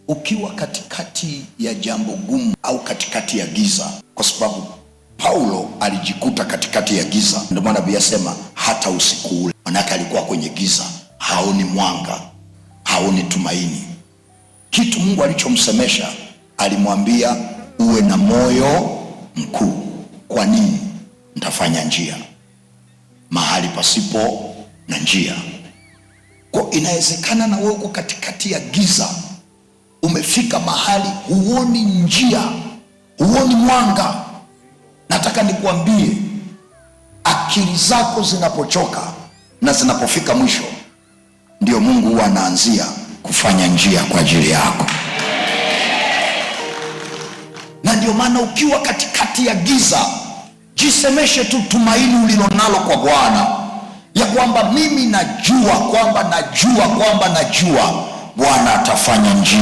ukiwa katikati ya jambo gumu au katikati ya giza, kwa sababu Paulo alijikuta katikati ya giza. Ndio maana Biblia inasema hata usiku ule, manake alikuwa kwenye giza, haoni mwanga, haoni tumaini. Kitu Mungu alichomsemesha, alimwambia uwe na moyo mkuu. Kwa nini? Nitafanya njia mahali pasipo na njia. Kwa inawezekana na wewe uko katikati ya giza, umefika mahali huoni njia, huoni mwanga. Nataka nikuambie, akili zako zinapochoka na zinapofika mwisho, ndio Mungu huwa anaanzia kufanya njia kwa ajili yako. Na ndio maana ukiwa katikati ya giza, jisemeshe tu tumaini ulilonalo kwa Bwana, ya kwamba mimi najua kwamba Bwana atafanya njia.